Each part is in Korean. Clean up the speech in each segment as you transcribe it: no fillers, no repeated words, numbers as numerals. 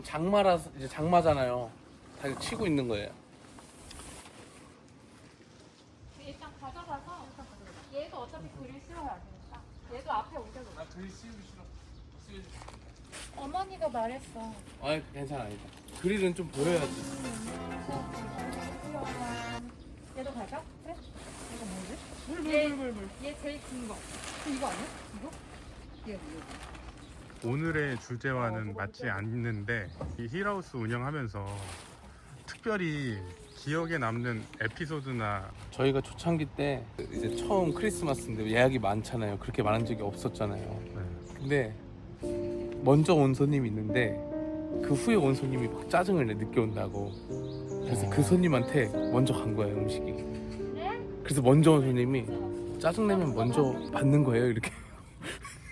장마라서 이제 장마잖아요. 다 이거 치고 있는 거예요. 일단 가져가서 얘도 어차피 그릴 씌워야 되니까 얘도 앞에 올려놓을게. 나 그릴 씌우기 싫어. 어머니가 말했어. 아니 괜찮아 아니다. 그릴은 좀 보여야지. 얘도 갈까? 그래? 이거 뭐지? 물. 얘 제일 긴 거. 이거 아니야? 이거? 얘 오늘의 주제와는 맞지 않는데 이 힐하우스 운영하면서 특별히 기억에 남는 에피소드나 저희가 초창기 때 이제 처음 크리스마스인데 예약이 많잖아요. 그렇게 많은 적이 없었잖아요. 네. 근데 먼저 온 손님이 있는데 그 후에 온 손님이 막 짜증을 내 늦게 온다고. 그래서 그 손님한테 먼저 간 거예요 음식이. 그래서 먼저 온 손님이 짜증내면 먼저 받는 거예요 이렇게.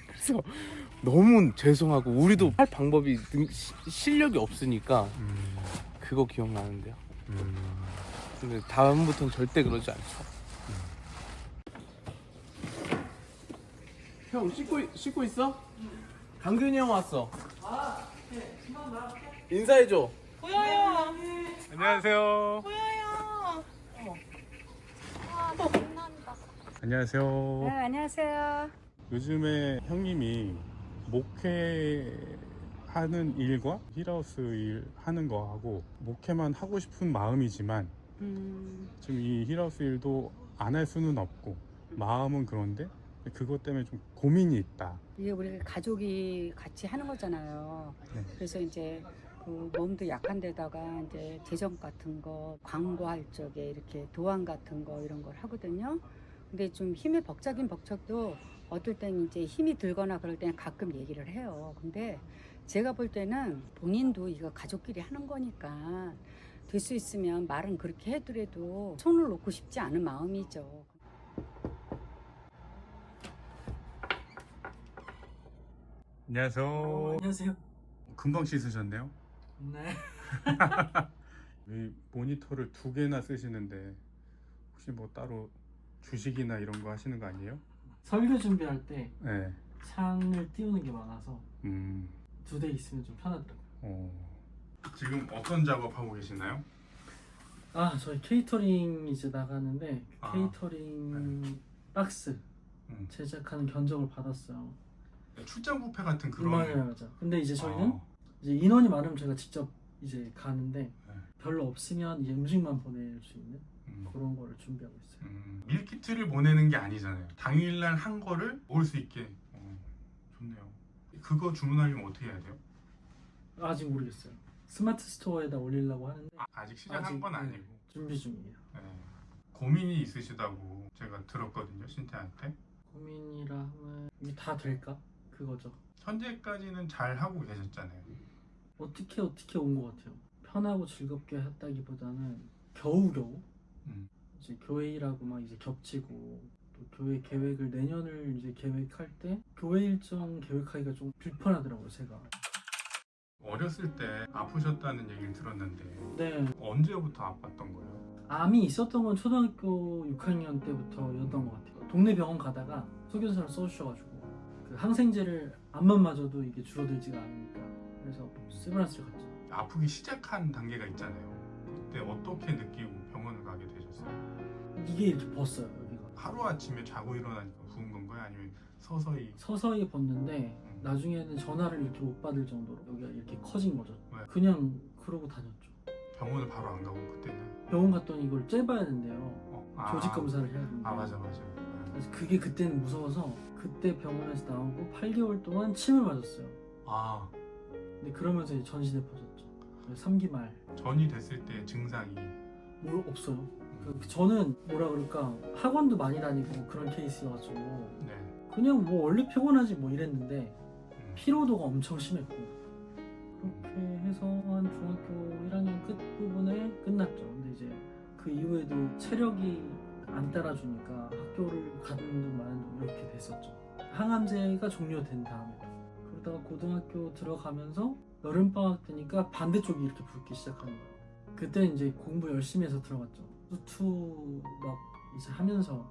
그래서 너무 죄송하고 우리도 할 방법이 실력이 없으니까 그거 기억나는데요. 근데 다음부터는 절대 그러지 않죠. 형 씻고 있어? 강균이 형 왔어. 인사해줘. 보여요. 안녕하세요. 보여요. 너 장난이다. 안녕하세요. 네, 안녕하세요. 요즘에 형님이 목회하는 일과 힐하우스 일 하는 거하고 목회만 하고 싶은 마음이지만 지금 이 힐하우스 일도 안 할 수는 없고 마음은 그런데 그것 때문에 좀 고민이 있다. 이게 우리 가족이 같이 하는 거잖아요. 네. 그래서 이제 그 몸도 약한 데다가 이제 재정 같은 거, 광고할 적에 이렇게 도안 같은 거 이런 걸 하거든요. 근데 좀 힘이 벅차긴 벅차도 어떨 때는 이제 힘이 들거나 그럴 때는 가끔 얘기를 해요. 근데 제가 볼 때는 본인도 이거 가족끼리 하는 거니까 될 수 있으면 말은 그렇게 해더라도 손을 놓고 싶지 않은 마음이죠. 안녕하세요. 안녕하세요. 금방 씻으셨네요. 네. 이 모니터를 2개나 쓰시는데 혹시 뭐 따로 주식이나 이런 거 하시는 거 아니에요? 설교 준비할 때 네. 창을 띄우는 게 많아서 음. 2대 있으면 좀 편하더라고요. 지금 어떤 작업하고 계시나요? 저희 케이터링 이제 나가는데 아, 케이터링 박스 제작하는 견적을 받았어요. 출장 뷔페 같은 그런. 맞아. 근데 이제 저희는 이제 인원이 많으면 제가 직접 이제 가는데 네. 별로 없으면 이제 음식만 보낼 수 있는 그런 거를 준비하고 있어요. 밀키트를 보내는 게 아니잖아요. 당일날 한 거를 먹을 수 있게. 좋네요. 그거 주문하려면 어떻게 해야 돼요? 아직 모르겠어요. 스마트 스토어에다 올리려고 하는데 아직 시작한 아직, 건 네, 아니고. 준비 중이에요. 네. 고민이 있으시다고 제가 들었거든요, 신태한테. 고민이라 하면 이게 다 될까? 그거죠. 현재까지는 잘 하고 계셨잖아요. 어떻게 온 것 같아요. 편하고 즐겁게 했다기보다는 겨우겨우 이제 교회 일하고 막 이제 겹치고 또 교회 계획을 내년을 이제 계획할 때 교회 일정 계획하기가 좀 불편하더라고요, 제가. 어렸을 때 아프셨다는 얘기를 들었는데 네. 언제부터 아팠던 거예요? 암이 있었던 건 초등학교 6학년 때부터였던 것 같아요. 동네 병원 가다가 소견서를 써주셔가지고 그 항생제를 암만 맞아도 이게 줄어들지가 않으니까 그래서 세브란스를 갔죠. 아프기 시작한 단계가 있잖아요. 그때 어떻게 느끼고 병원을 가게 되셨어요? 이게 이렇게 벗어요, 여기가. 하루아침에 자고 일어나니까 부은 건가요? 아니면 서서히? 서서히 벗는데 나중에는 전화를 이렇게 못 받을 정도로 여기가 이렇게 커진 거죠. 왜? 그냥 그러고 다녔죠. 병원을 바로 안 가고 그때는? 병원 갔더니 이걸 째봐야 된대요. 조직 검사를 해야 되는데. 맞아. 그래서 그게 그때는 무서워서 그때 병원에서 나오고 8개월 동안 침을 맞았어요. 근데 그러면서 이제 전신에 퍼졌죠. 3기 말. 전이 됐을 때 증상이 뭘 없어요. 저는 뭐라 그럴까 학원도 많이 다니고 그런 케이스여가지고 네. 그냥 뭐 원래 피곤하지 뭐 이랬는데 피로도가 엄청 심했고 그렇게 해서 한 중학교 1학년 끝부분에 끝났죠. 근데 이제 그 이후에도 체력이 안 따라주니까 학교를 가는 둥 마는 둥 이렇게 됐었죠. 항암제가 종료된 다음에도 그러다가 고등학교 들어가면서 여름방학 때니까 반대쪽이 이렇게 붓기 시작하는 거예요. 그때 이제 공부 열심히 해서 들어갔죠. 수투 막 이제 하면서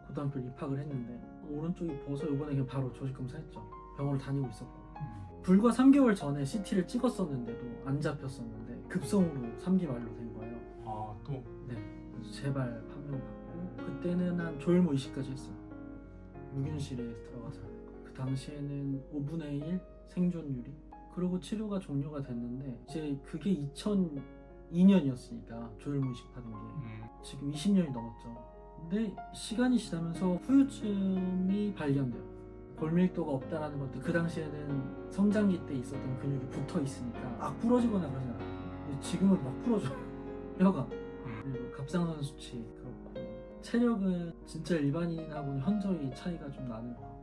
고등학교 입학을 했는데 오른쪽이 부어서 이번에 그냥 바로 조직검사 했죠. 병원을 다니고 있었고 불과 3개월 전에 CT를 찍었었는데도 안 잡혔었는데 급성으로 3기 말로 된 거예요. 아또 네, 그래서 재발 판명받고 그때는 한 조혈모 이식까지 했어요. 무균실에 들어가서 그 당시에는 5분의 1 생존율이. 그리고 치료가 종료가 됐는데 이제 그게 2002년이었으니까 조혈모 이식 받은 게 지금 20년이 넘었죠. 근데 시간이 지나면서 후유증이 발견돼요. 골밀도가 없다라는 것도 그 당시에는 성장기 때 있었던 근육이 붙어 있으니까 막 부러지거나 그러진 않아요. 근데 지금은 막 부러져요. 뼈가. 그리고 갑상선 수치 그렇고 체력은 진짜 일반인하고는 현저히 차이가 좀 나는 것 같고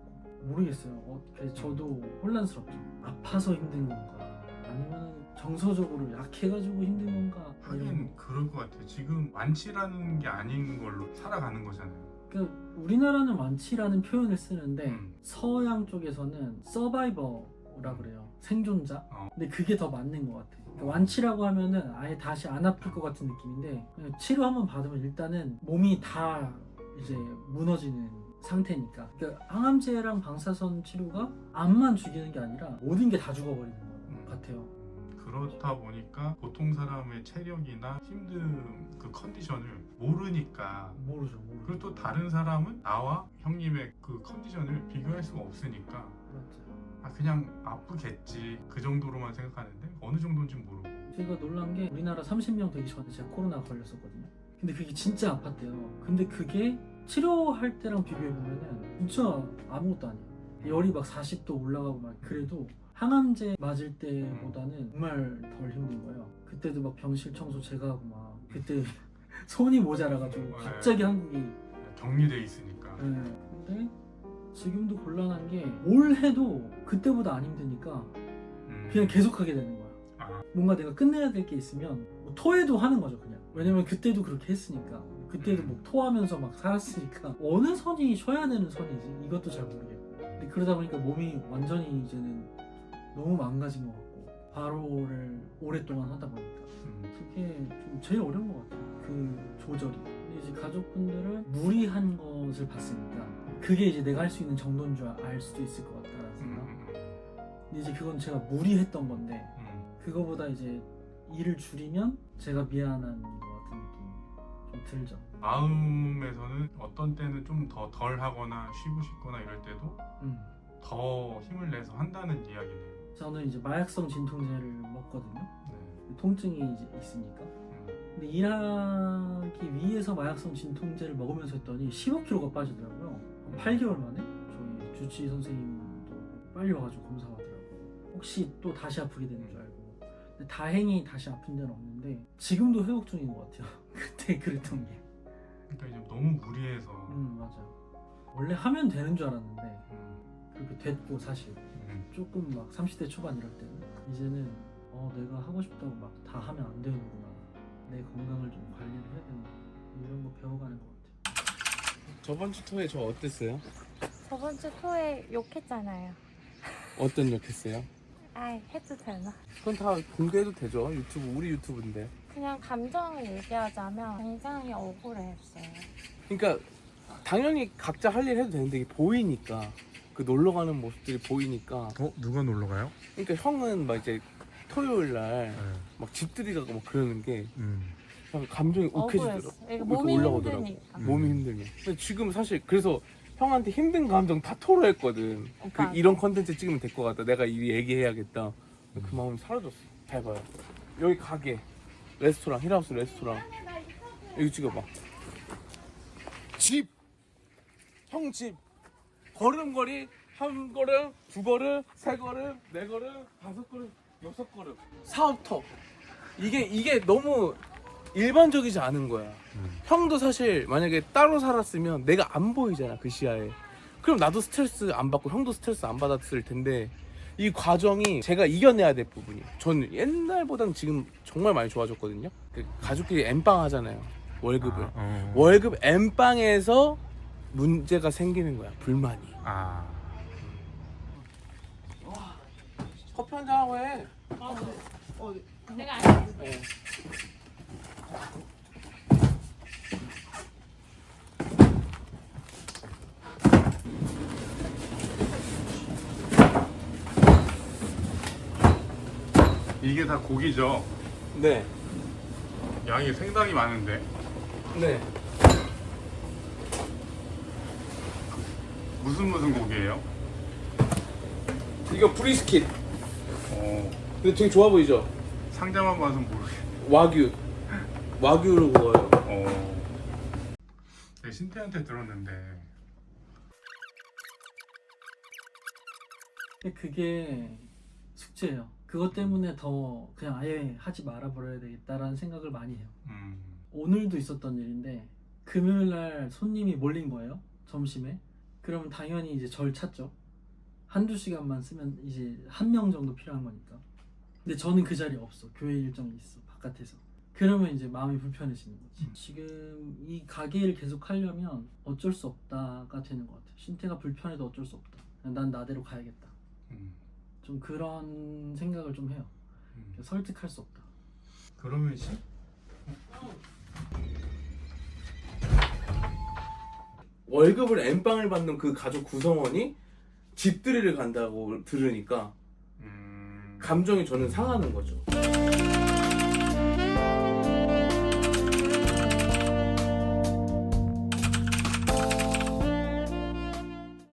모르겠어요. 그래서 저도 혼란스럽죠. 아파서 힘든 건가 아니면 정서적으로 약해가지고 힘든 건가. 하긴 그럴 것 같아요. 지금 완치라는 게 아닌 걸로 살아가는 거잖아요. 그러니까 우리나라는 완치라는 표현을 쓰는데 음. 서양 쪽에서는 서바이버라 그래요. 생존자. 근데 그게 더 맞는 것 같아요. 그러니까 완치라고 하면은 아예 다시 안 아플 것 같은 느낌인데 그냥 치료 한번 받으면 일단은 몸이 다 이제 무너지는 상태니까. 그러니까 항암제랑 방사선 치료가 암만 죽이는 게 아니라 모든 게 다 죽어버리는 것 같아요. 그렇다 보니까 보통 사람의 체력이나 힘든 그 컨디션을 모르니까. 모르죠. 그리고 또 다른 사람은 나와 형님의 그 컨디션을 비교할 수가 없으니까 맞죠. 아 그냥 아프겠지 그 정도로만 생각하는데 어느 정도인지 모르고. 제가 놀란 게 우리나라 30명 되기 전에 제가 코로나 걸렸었거든요. 근데 그게 진짜 아팠대요. 근데 그게 치료할 때랑 비교해보면은 진짜 아무것도 아니에요. 열이 막 40도 올라가고 막 그래도 항암제 맞을 때보다는 정말 덜 힘든 거예요. 그때도 막 병실 청소 제가 하고 막 그때 손이 모자라가지고 갑자기 한국이 격리돼 있으니까. 네. 근데 지금도 곤란한 게 뭘 해도 그때보다 안 힘드니까 그냥 계속하게 되는 거야. 뭔가 내가 끝내야 될 게 있으면 뭐 토해도 하는 거죠 그냥. 왜냐면 그때도 그렇게 했으니까. 그때도 뭐 토하면서 막 살았으니까 어느 선이 쉬어야 되는 선이지 이것도 잘 모르겠고. 근데 그러다 보니까 몸이 완전히 이제는 너무 망가진 것 같고 바로를 오랫동안 하다 보니까 그게 좀 제일 어려운 것 같아요. 그 조절이. 근데 이제 가족분들은 무리한 것을 봤으니까 그게 이제 내가 할 수 있는 정도인 줄 알 수도 있을 것 같다는 생각. 근데 이제 그건 제가 무리했던 건데 그거보다 이제 일을 줄이면 제가 미안한 것 같은 느낌이 좀 들죠. 마음에서는 어떤 때는 좀 더 덜 하거나 쉬고 싶거나 이럴 때도 더 힘을 내서 한다는 이야기네요. 저는 이제 마약성 진통제를 먹거든요. 네. 통증이 이제 있으니까. 근데 일하기 위해서 마약성 진통제를 먹으면서 했더니 15kg가 빠지더라고요. 8개월 만에 저희 주치 선생님도 빨리 와가지고 검사 받더라고요. 혹시 또 다시 아프게 되는 줄 알고. 근데 다행히 다시 아픈 데는 없는데 지금도 회복 중인 것 같아요. 그때 그랬던 게. 그러니까 이제 너무 무리해서. 맞아요. 원래 하면 되는 줄 알았는데 그렇게 됐고 사실 조금 막 30대 초반 이럴 때는 이제는 내가 하고 싶다고 막 다 하면 안 되는구나. 내 건강을 좀 관리를 해야 되나 이런 거 배워가는 것 같아요. 저번 주 토에 저 어땠어요? 저번 주 토에 욕했잖아요. 어떤 욕했어요? 아이, 해도 되나? 그건 다 공개해도 되죠. 유튜브 우리 유튜브인데. 그냥 감정을 얘기하자면 굉장히 억울했어요. 그러니까 당연히 각자 할 일 해도 되는데 이게 보이니까 그 놀러 가는 모습들이 보이니까. 누가 놀러 가요? 그러니까 형은 막 이제 토요일 날 막 집들이 가고 막 그러는 게 그냥 감정이 욱해지더라고. 억울했어. 이게 이렇게 몸이 올라오더라고. 힘드니까. 몸이 힘들면. 근데 지금 사실 그래서 형한테 힘든 감정 다 토로했거든. 오빠. 이런 컨텐츠 찍으면 될 것 같다. 내가 이 얘기해야겠다. 그 마음이 사라졌어. 잘 봐요. 여기 가게, 레스토랑, 힐하우스 레스토랑. 여기 찍어봐. 집, 형 집. 걸음걸이 한 걸음, 두 걸음, 세 걸음, 네 걸음, 다섯 걸음, 여섯 걸음. 사업터. 이게 너무 일반적이지 않은 거야. 형도 사실 만약에 따로 살았으면 내가 안 보이잖아 그 시야에. 그럼 나도 스트레스 안 받고 형도 스트레스 안 받았을 텐데 이 과정이 제가 이겨내야 될 부분이에요. 전 옛날보다는 지금 정말 많이 좋아졌거든요. 그 가족끼리 엠빵 하잖아요. 월급을. 월급 엠빵에서 문제가 생기는 거야. 불만이. 커피 한잔 하고 해. 내가 알겠어. 이게 다 고기죠? 네. 양이 상당히 많은데 네. 무슨 고기예요? 이거 브리스킷. 어, 근데 되게 좋아 보이죠? 상자만 봐서 모르겠네. 와규로 구워요. 네, 신태한테 들었는데 그게 숙제예요. 그것 때문에 더 그냥 아예 하지 말아버려야 되겠다라는 생각을 많이 해요. 오늘도 있었던 일인데 금요일날 손님이 몰린 거예요. 점심에. 그러면 당연히 이제 절 찾죠. 한두 시간만 쓰면 이제 1명 정도 필요한 거니까. 근데 저는 그 자리에 없어. 교회 일정이 있어. 바깥에서. 그러면 이제 마음이 불편해지는 거지. 지금 이 가게를 계속 하려면 어쩔 수 없다가 되는 것 같아요. 신태가 불편해도 어쩔 수 없다. 그냥 난 나대로 가야겠다. 좀 그런 생각을 좀 해요. 설득할 수 없다. 그러면 월급을 엠빵을 받는 그 가족 구성원이 집들이를 간다고 들으니까 감정이 저는 상하는 거죠.